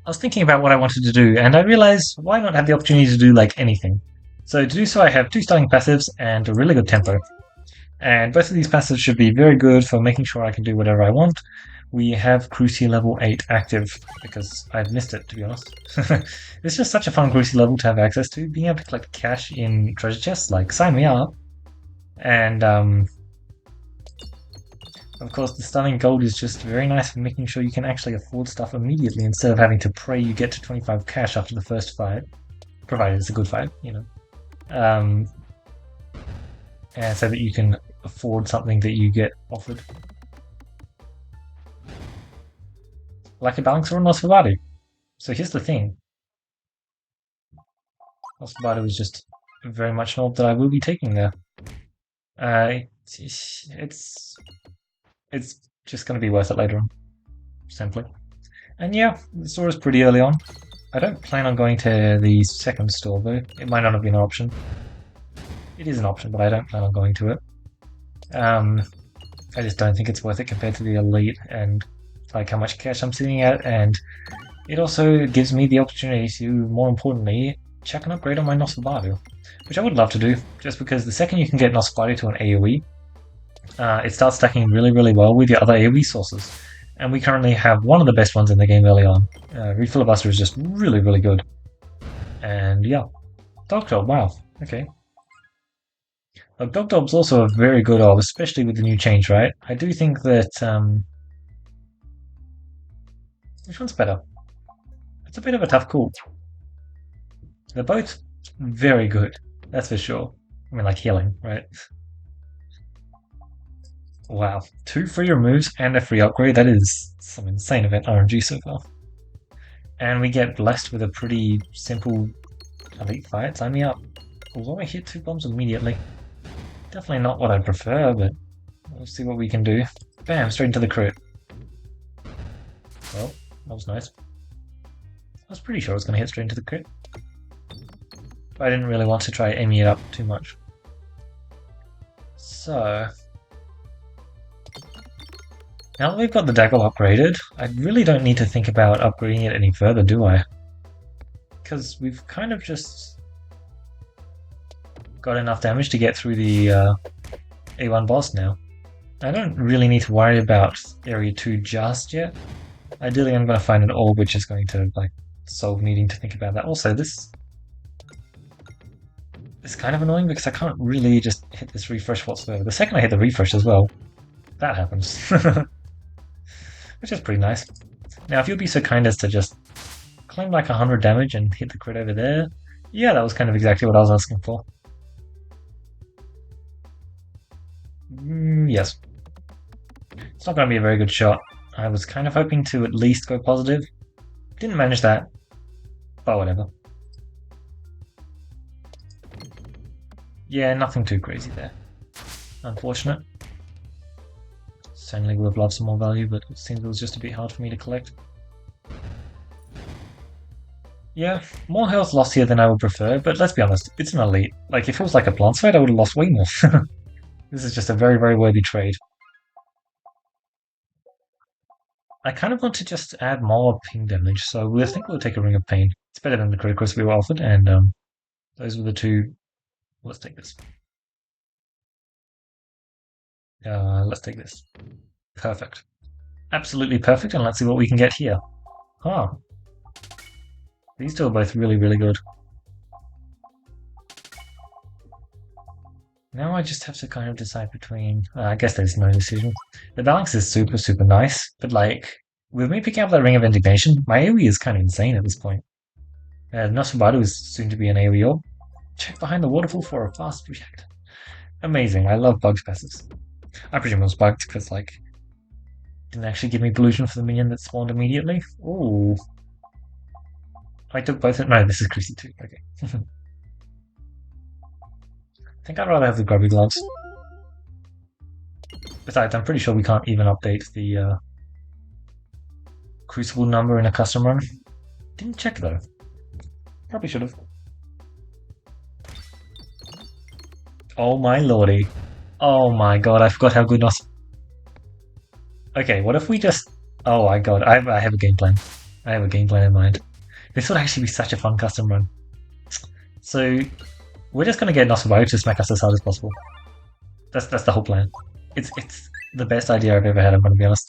I was thinking about what I wanted to do, and I realized why not have the opportunity to do like anything. So to do so, I have two starting passives and a really good tempo. And both of these passives should be very good for making sure I can do whatever I want. We have Cruci level 8 active, because I've missed it, to be honest. It's just such a fun Cruci level to have access to. Being able to collect cash in treasure chests, like, sign me up. And, of course, the stunning gold is just very nice for making sure you can actually afford stuff immediately instead of having to pray you get to 25 cash after the first fight. Provided it's a good fight, you know. Um, and so that you can afford something that you get offered. Like a balance or a Nosforbatu. So here's the thing. Nosforbatu is just very much an orb that I will be taking there. It's just going to be worth it later on, simply. And yeah, the store is pretty early on. I don't plan on going to the second store though. It might not have been an option. It is an option, but I don't plan on going to it. I just don't think it's worth it compared to the elite and like how much cash I'm sitting at, and it also gives me the opportunity to, more importantly, check an upgrade on my Nosforbatu, which I would love to do, just because the second you can get Nosforbatu to an AoE, it starts stacking really, really well with your other AoE sources. And we currently have one of the best ones in the game early on. Refilibuster is just really, really good. And yeah, Dogjob, wow, okay. Dogdob's also a very good orb, especially with the new change, right? I do think that, which one's better? It's a bit of a tough call. They're both very good, that's for sure. I mean, like healing, right? Wow, 2 free removes and a free upgrade. That is some insane event RNG so far. And we get blessed with a pretty simple elite fight. Sign me up. Although I hit 2 bombs immediately. Definitely not what I'd prefer, but we'll see what we can do. Bam, straight into the crit. Well, that was nice. I was pretty sure I was going to hit straight into the crit. But I didn't really want to try aiming it up too much. So, now that we've got the dagger upgraded, I really don't need to think about upgrading it any further, do I? Because we've kind of just got enough damage to get through the A1 boss now. I don't really need to worry about Area 2 just yet. Ideally, I'm going to find an orb which is going to like solve needing to think about that. Also, this is kind of annoying because I can't really just hit this refresh whatsoever. The second I hit the refresh as well, that happens. Which is pretty nice. Now, if you'd be so kind as to just claim like 100 damage and hit the crit over there, yeah, that was kind of exactly what I was asking for. Yes. It's not going to be a very good shot. I was kind of hoping to at least go positive. Didn't manage that, but whatever. Yeah, nothing too crazy there. Unfortunate. Certainly would have loved some more value, but it seems it was just a bit hard for me to collect. Yeah, more health lost here than I would prefer, but let's be honest, it's an elite. Like, if it was like a plant fight, I would have lost way more. This is just a very, very worthy trade. I kind of want to just add more ping damage, so I think we'll take a Ring of Pain. It's better than the Criticus we were offered, and those were the two. Let's take this. Let's take this. Perfect. Absolutely perfect, and let's see what we can get here. Huh. These two are both really, really good. Now I just have to kind of decide between... I guess there's no decision. The balance is super, super nice, but like, with me picking up that Ring of Indignation, my AoE is kind of insane at this point. Nosforbatu is soon to be an AoE orb. Check behind the waterfall for a fast react. Amazing, I love bugs passives. I presume it was bugged because, like, didn't actually give me pollution for the minion that spawned immediately. Ooh. I took both. No, this is Chrissy too. Okay. I think I'd rather have the grubby gloves. Besides, I'm pretty sure we can't even update the Crucible number in a custom run. Didn't check though. Probably should have. Oh my lordy. Oh my god, I forgot how good Nos... Okay, what if we just... Oh my god, I have a game plan. I have a game plan in mind. This would actually be such a fun custom run. So we're just gonna get Nosforbatu to smack us as hard as possible. That's the whole plan. It's the best idea I've ever had, I'm gonna be honest.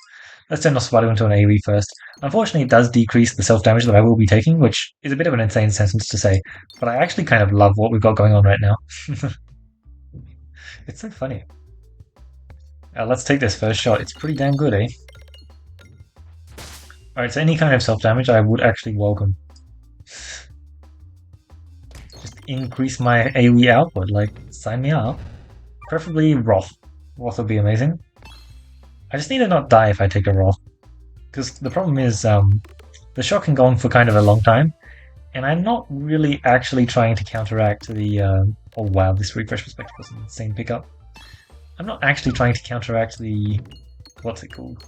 Let's turn Nosforbatu into an AoE first. Unfortunately, it does decrease the self-damage that I will be taking, which is a bit of an insane sentence to say, but I actually kind of love what we've got going on right now. It's so funny. Let's take this first shot. It's pretty damn good, eh? Alright, so any kind of self-damage I would actually welcome. Just increase my AoE output, like, sign me up. Preferably Wrath. Wrath would be amazing. I just need to not die if I take a Wrath. Because the problem is, the shot can go on for kind of a long time, and I'm not really actually trying to counteract the, oh wow, this refresh perspective was an insane pickup. I'm not actually trying to counteract the, what's it called?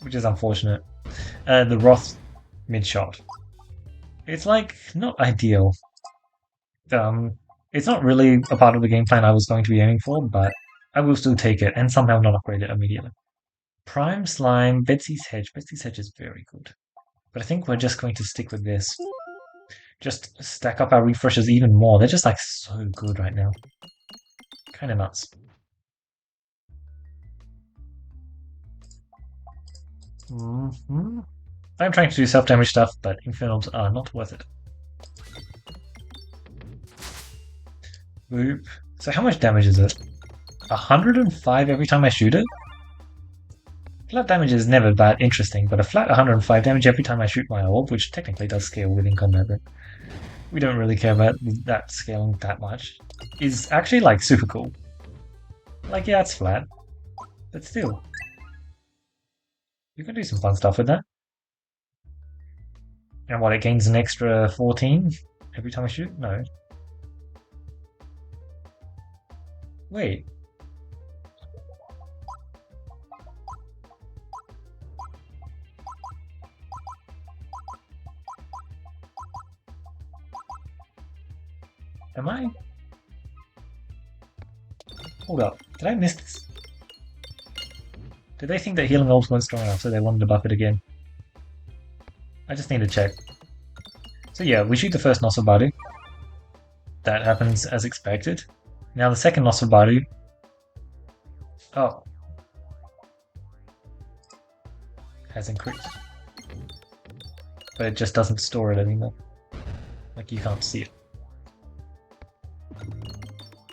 Which is unfortunate. The Wrath mid-shot. It's like, not ideal. It's not really a part of the game plan I was going to be aiming for, but I will still take it and somehow not upgrade it immediately. Prime Slime, Betsy's Hedge. Betsy's Hedge is very good. But I think we're just going to stick with this. Just stack up our refreshes even more. They're just like so good right now. Kinda nuts. I'm trying to do self-damage stuff, but Infernals are not worth it. Boop. So how much damage is it? 105 every time I shoot it? Flat damage is never that interesting, but a flat 105 damage every time I shoot my orb, which technically does scale within combat, but we don't really care about that scaling that much, is actually like super cool. Like, yeah, it's flat, but still. You can do some fun stuff with that. And what, it gains an extra 14 every time I shoot? No. Wait. Am I? Hold up. Did I miss this? Did they think that healing orbs weren't strong enough, so they wanted to buff it again? I just need to check. So yeah, we shoot the first Nosforbatu. That happens as expected. Now the second Nosforbatu. Oh. Has increased. But it just doesn't store it anymore. Like, you can't see it.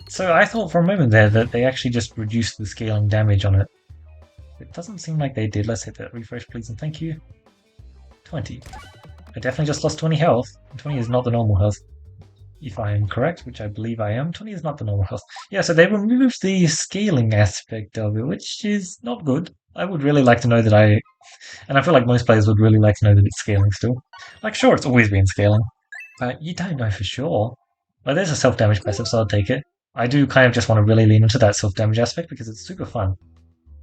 So I thought for a moment there that they actually just reduced the scaling damage on it. It doesn't seem like they did. Let's hit that refresh, please, and thank you. 20. I definitely just lost 20 health. 20 is not the normal health. If I am correct, which I believe I am, 20 is not the normal health. Yeah, so they removed the scaling aspect of it, which is not good. I would really like to know that and I feel like most players would really like to know that it's scaling still. Like, sure, it's always been scaling, but you don't know for sure. Like, there's a self-damage passive, so I'll take it. I do kind of just want to really lean into that self-damage aspect because it's super fun.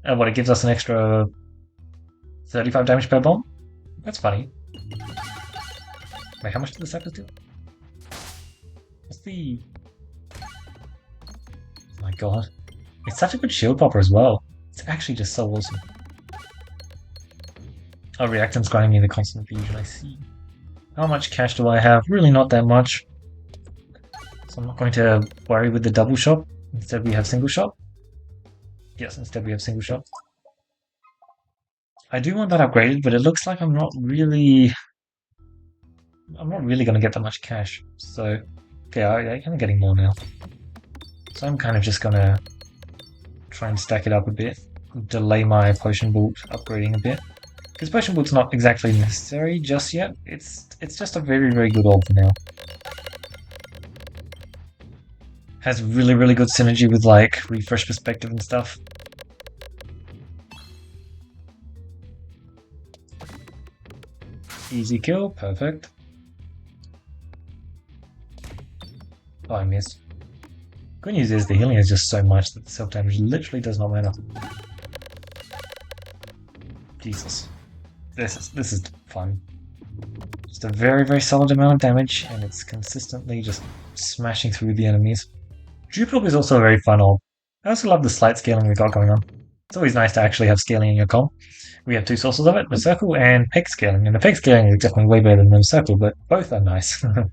And what, it gives us an extra 35 damage per bomb? That's funny. Wait, how much did the Sappers do? What's the... Oh my god. It's such a good shield popper as well. It's actually just so awesome. Oh, reactant's grinding me the constant fusion, I see. How much cash do I have? Really not that much. So I'm not going to worry with the double shot. Instead we have single shot. Yes, instead we have single shot. I do want that upgraded, but it looks like I'm not really going to get that much cash. So, okay, I'm getting more now. So I'm kind of just going to try and stack it up a bit. Delay my potion bolt upgrading a bit. Because potion bolt's not exactly necessary just yet. It's just a very, very good orb for now. Has really, really good synergy with like refresh perspective and stuff. Easy kill, perfect. Oh, I missed. Good news is the healing is just so much that the self-damage literally does not matter. Jesus. This is fun. Just a very, very solid amount of damage, and it's consistently just smashing through the enemies. Jupiter is also a very fun orb. I also love the slight scaling we got going on. It's always nice to actually have scaling in your comp. We have two sources of it, the circle and peg scaling. And the peg scaling is definitely way better than the circle, but both are nice. Both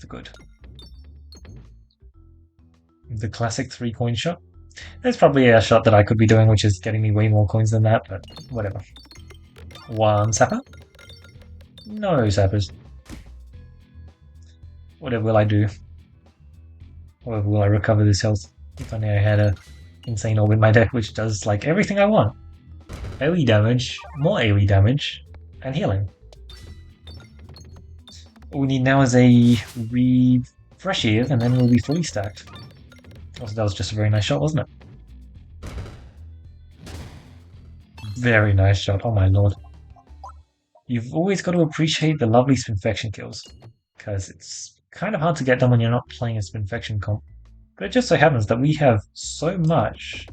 are good. The classic 3 coin shot. There's probably a shot that I could be doing, which is getting me way more coins than that, but whatever. One sapper? No sappers. Whatever will I do? Or will I recover this health? If only I had a insane orb in my deck, which does like everything I want. AoE damage, more AoE damage, and healing. All we need now is a refresh here, and then we'll be fully stacked. Also, that was just a very nice shot, wasn't it? Very nice shot, oh my lord. You've always got to appreciate the lovely Spinfection kills, because it's kind of hard to get them when you're not playing a Spinfection comp. But it just so happens that we have so much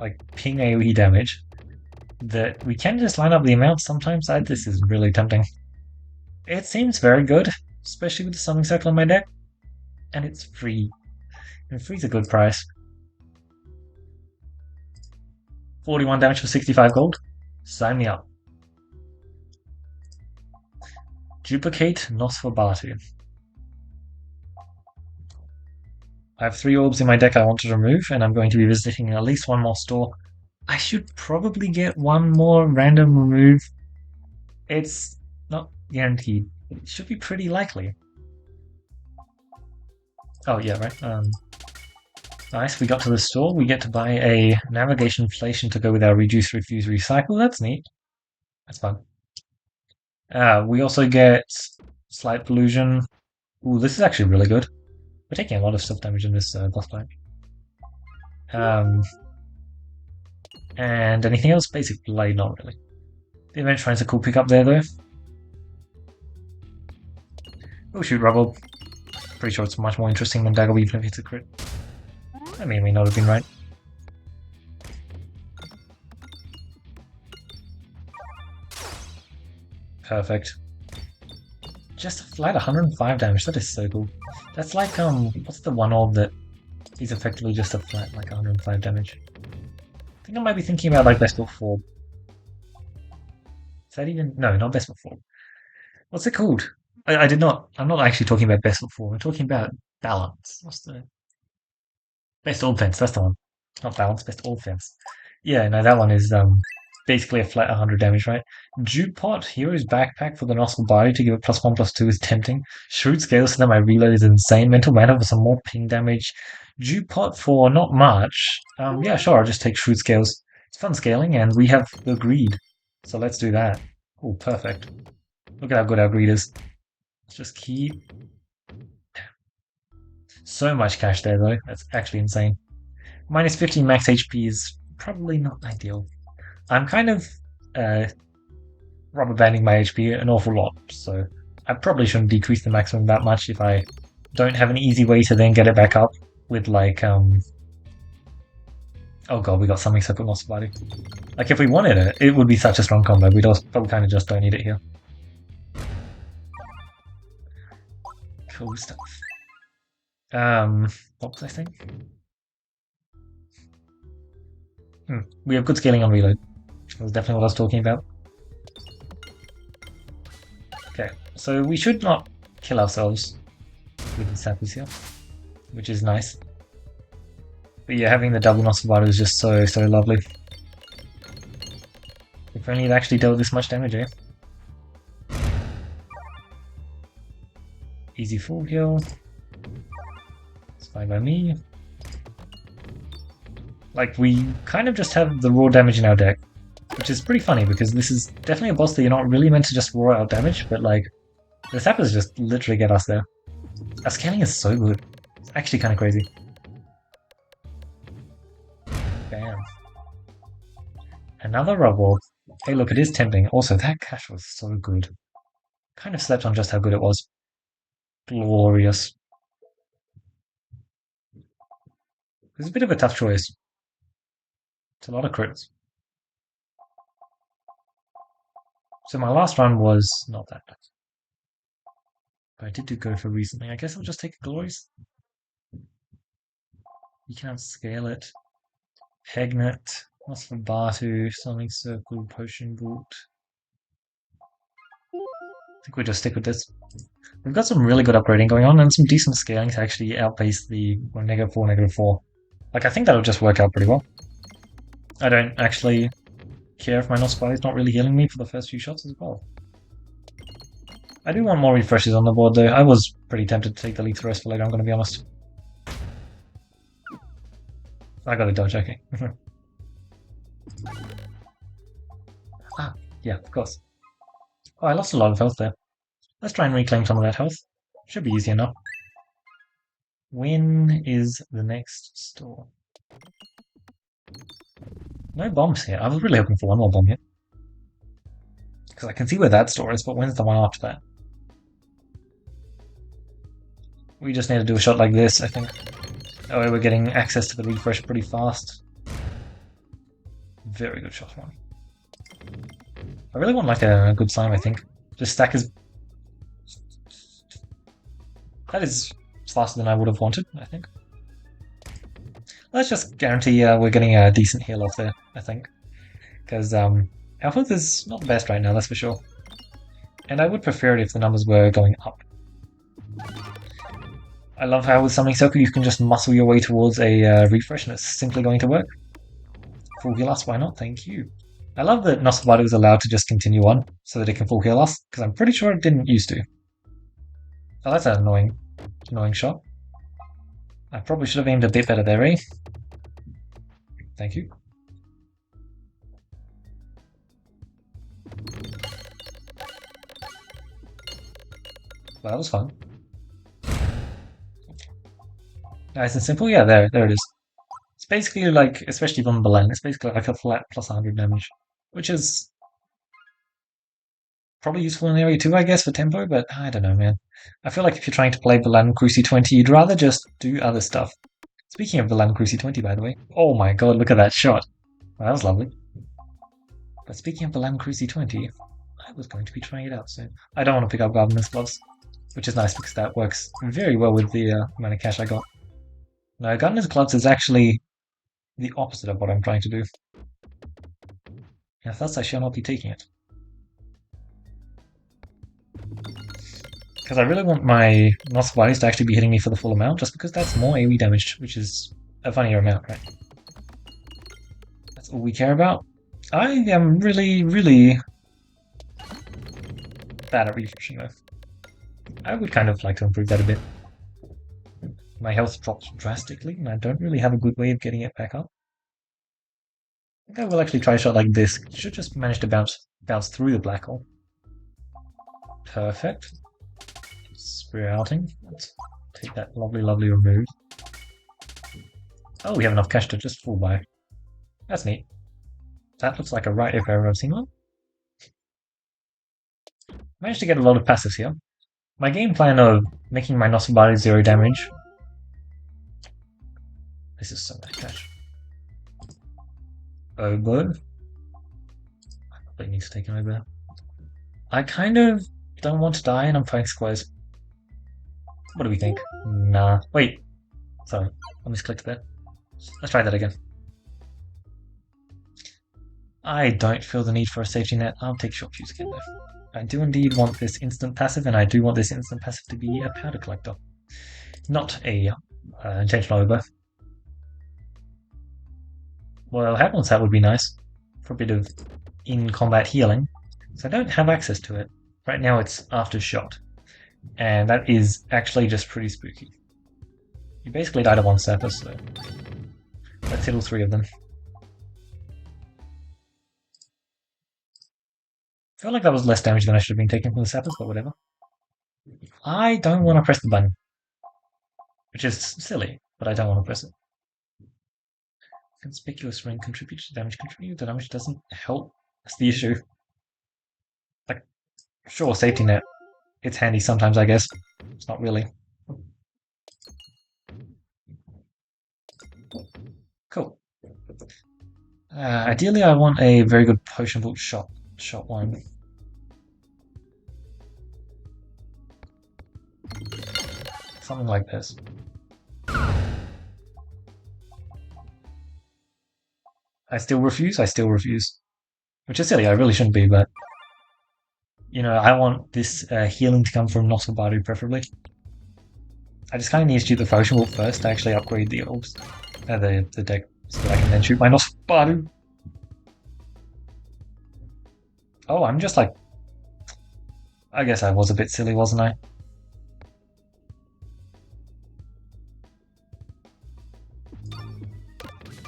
like ping AoE damage that we can just line up the amounts sometimes. This is really tempting. It seems very good, especially with the Summoning Circle in my deck, and it's free. And free's a good price. 41 damage for 65 gold. Sign me up. Duplicate Nosforbatu. I have 3 orbs in my deck I want to remove, and I'm going to be visiting at least one more store. I should probably get one more random remove. It's not guaranteed. It should be pretty likely. Oh yeah, right. Nice, we got to the store. We get to buy a navigation inflation to go with our reduce, refuse, recycle. That's neat. That's fun. We also get slight pollution. Ooh, this is actually really good. We're taking a lot of stuff damage in this boss fight. And anything else? Basic Blade, not really. The Event Shrine's a cool pickup there, though. Oh shoot, Rubble. Pretty sure it's much more interesting than Dagger, even if it's a crit. I mean, may not have been right. Perfect. Just a flat 105 damage, that is so cool. That's like, what's the one orb that is effectively just a flat, like 105 damage? I think I might be thinking about, like, Best Foot 4. Is that even... No, not Best Foot 4. What's it called? I'm not actually talking about Best Foot 4, I'm talking about Balance. What's the... Best Orb Fence, that's the one. Not Balance, Best Orb Fence. Yeah, no, that one is, basically a flat 100 damage, right? Jukepot, Hero's Backpack for the Nosforbatu to give it +1/+2 is tempting. Shrewd Scales so that my reload is insane. Mental Mana for some more ping damage. Jukepot for not much. Yeah, sure, I'll just take Shrewd Scales. It's fun scaling, and we have the greed. So let's do that. Oh, perfect. Look at how good our greed is. Let's just keep... So much cash there, though. That's actually insane. Minus 15 max HP is probably not ideal. I'm kind of rubber banding my HP an awful lot, so I probably shouldn't decrease the maximum that much if I don't have an easy way to then get it back up with like oh god, we got something Circle Nosforbatu. Like if we wanted it, it would be such a strong combo, but we kind of just don't need it here. Cool stuff. What was I saying? We have good scaling on reload. That's definitely what I was talking about. Okay, so we should not kill ourselves with the sappers here, which is nice. But yeah, having the double Nosforbatu is just so lovely. If only it actually dealt this much damage, eh? Easy full heal. It's fine by me. Like, we kind of just have the raw damage in our deck, which is pretty funny because this is definitely a boss that you're not really meant to just raw out damage, but like, the sappers just literally get us there. Our scaling is so good. It's actually kind of crazy. Bam. Another rubble. Hey look, it is tempting. Also, that cash was so good. Kind of slept on just how good it was. Glorious. It's a bit of a tough choice. It's a lot of crits. So my last run was not that bad. But I did go for recently. I guess I'll just take a Glories. You can scale it. Pegnet, Nosforbatu, Sonic Circle, Potion Bolt. I think we'll just stick with this. We've got some really good upgrading going on and some decent scaling to actually outpace the -4, -4. Like, I think that'll just work out pretty well. I don't actually care if my Nosferatu is not really healing me for the first few shots as well. I do want more refreshes on the board though. I was pretty tempted to take the Lethal Rest for later, I'm going to be honest. I got a dodge, okay. Ah, yeah, of course. Oh, I lost a lot of health there. Let's try and reclaim some of that health. Should be easy enough. When is the next store? No bombs here. I was really hoping for one more bomb here. Because I can see where that store is, but when's the one after that? We just need to do a shot like this, I think. Oh, we're getting access to the refresh pretty fast. Very good shot one. I really want like a good slime, I think. Just stack is... That is faster than I would have wanted, I think. Let's just guarantee we're getting a decent heal off there, I think. Because our health is not the best right now, that's for sure. And I would prefer it if the numbers were going up. I love how with Summoning Circle you can just muscle your way towards a refresh and it's simply going to work. Full heal us, why not? Thank you. I love that Nosforbatu is allowed to just continue on so that it can full heal us, because I'm pretty sure it didn't used to. Oh, that's an annoying shot. I probably should have aimed a bit better there, eh? Thank you. Well, that was fun. Nice and simple. Yeah, there it is. It's basically like, especially from Belen, it's basically like a flat plus 100 damage, which is probably useful in area 2, I guess, for tempo, but I don't know, man. I feel like if you're trying to play Belen Cruci 20, you'd rather just do other stuff. Speaking of Belen Cruci 20, by the way. Oh my god, look at that shot. Well, that was lovely. But speaking of Belen Cruci 20, I was going to be trying it out soon. I don't want to pick up Gardener's Gloves, which is nice because that works very well with the amount of cash I got. No, Gardener's Gloves is actually the opposite of what I'm trying to do. And thus I shall not be taking it. Because I really want my Nosferatu to actually be hitting me for the full amount, just because that's more AoE damage, which is a funnier amount, right? That's all we care about. I am really, really bad at refreshing though. I would kind of like to improve that a bit. My health drops drastically, and I don't really have a good way of getting it back up. I think I will actually try a shot like this. You should just manage to bounce through the black hole. Perfect. Spear outing. Let's take that lovely, lovely remove. Oh, we have enough cash to just fall by. That's neat. That looks like a right if I've ever seen one. Managed to get a lot of passives here. My game plan of making my Nosforbatu 0 damage. This is so much cash. Oboe. I probably need to take an oboe. I kind of don't want to die and I'm fighting squares. What do we think? Nah. Wait. Sorry. I misclicked there. Let's try that again. I don't feel the need for a safety net. I'll take short fuse again though. I do indeed want this instant passive, and I do want this instant passive to be a powder collector. Not a intentional oboe. Well, Hackles that would be nice for a bit of in-combat healing. So I don't have access to it. Right now it's after shot. And that is actually just pretty spooky. You basically die to one surface, so let's hit all 3 of them. I feel like that was less damage than I should have been taking from the sappers, but whatever. I don't want to press the button. Which is silly, but I don't want to press it. Conspicuous ring contributes to damage. Contribute to damage doesn't help. That's the issue. Like, sure, safety net. It's handy sometimes, I guess. It's not really. Cool. Ideally, I want a very good potion vault shot one. Something like this. I still refuse. I still refuse. Which is silly. I really shouldn't be, but I want this healing to come from Nosforbatu, preferably. I just kind of need to shoot the Potion Wolf first to actually upgrade the orbs, the deck, so that I can then shoot my Nosforbatu. Oh, I'm just like, I guess I was a bit silly, wasn't I?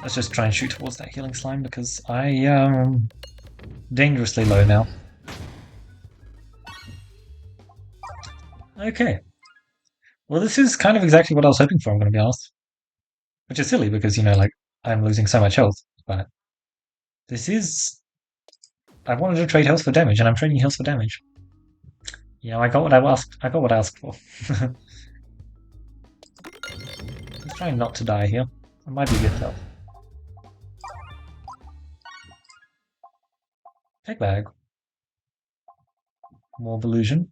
Let's just try and shoot towards that healing slime because I am dangerously low now. Okay. Well, this is kind of exactly what I was hoping for, I'm going to be honest. Which is silly because, like, I'm losing so much health. But this is... I wanted to trade health for damage, and I'm trading health for damage. I got what I asked. I got what I asked for. Let's try not to die here. I might be a bit tough. Take bag. More illusion.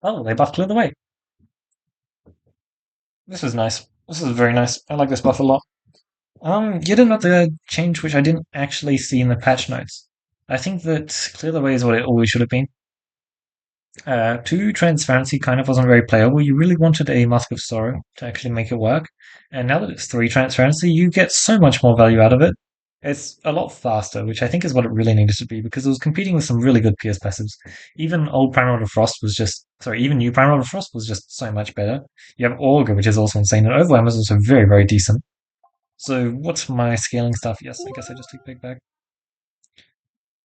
Oh, they buff clear the way. This was nice. This is very nice. I like this buff a lot. Yet another change which I didn't actually see in the patch notes. I think that clear the way is what it always should have been. 2 transparency kind of wasn't very playable. You really wanted a Mask of Sorrow to actually make it work. And now that it's 3 transparency, you get so much more value out of it. It's a lot faster, which I think is what it really needed to be, because it was competing with some really good Pierce passives. Even old Primal of Frost was just, sorry, even new Primal of Frost was just so much better. You have Augur, which is also insane, and Overwhelm is also very, very decent. So what's my scaling stuff? Yes, I guess I just take Big Bag.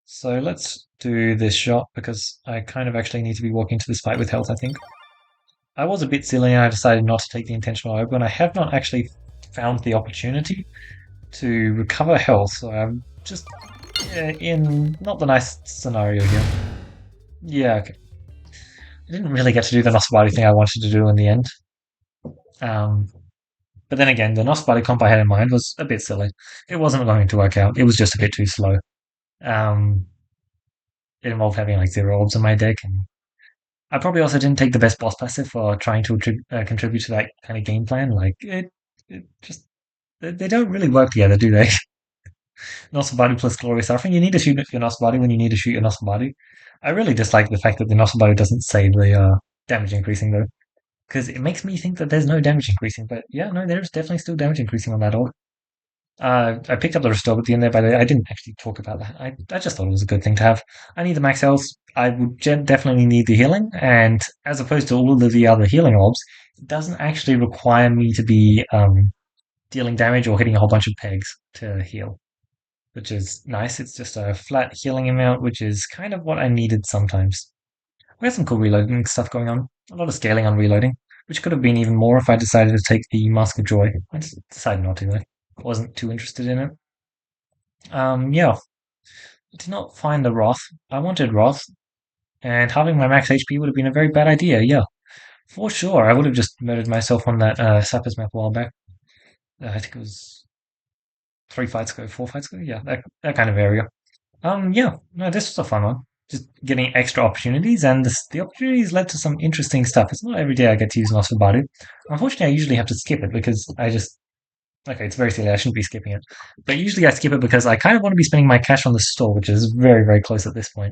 So let's do this shot, because I kind of actually need to be walking to this fight with health, I think. I was a bit silly and I decided not to take the intentional Ogre, and I have not actually found the opportunity to recover health, so I'm just in not the nice scenario here. Yeah, okay. I didn't really get to do the Nosferatu thing I wanted to do in the end. But then again, the Nosferatu comp I had in mind was a bit silly. It wasn't going to work out. It was just a bit too slow. Um, it involved having like 0 orbs in my deck, and I probably also didn't take the best boss passive for trying to contribute to that kind of game plan. Like it just they don't really work together, do they? Nosferatu plus Glorious Suffering. You need to shoot your Nosferatu when you need to shoot your Nosferatu. I really dislike the fact that the Nosferatu doesn't say the damage increasing though, because it makes me think that there's no damage increasing. But yeah, no, there's definitely still damage increasing on that orb. I picked up the Restore at the end there, but I didn't actually talk about that. I just thought it was a good thing to have. I need the max health. I would definitely need the healing, and as opposed to all of the other healing orbs, it doesn't actually require me to be dealing damage or hitting a whole bunch of pegs to heal, which is nice. It's just a flat healing amount, which is kind of what I needed sometimes. We had some cool reloading stuff going on. A lot of scaling on reloading, which could have been even more if I decided to take the Mask of Joy. I just decided not to, though. I wasn't too interested in it. Yeah. I did not find the Wrath. I wanted Wrath, and having my max HP would have been a very bad idea, yeah. For sure, I would have just murdered myself on that Sappers map a while back. I think it was 3 fights ago, 4 fights ago, yeah, that kind of area. Yeah, no, this was a fun one. Just getting extra opportunities, and the opportunities led to some interesting stuff. It's not every day I get to use Nosferatu. Unfortunately, I usually have to skip it because okay, it's very silly. I shouldn't be skipping it. But usually I skip it because I kind of want to be spending my cash on the store, which is very, very close at this point.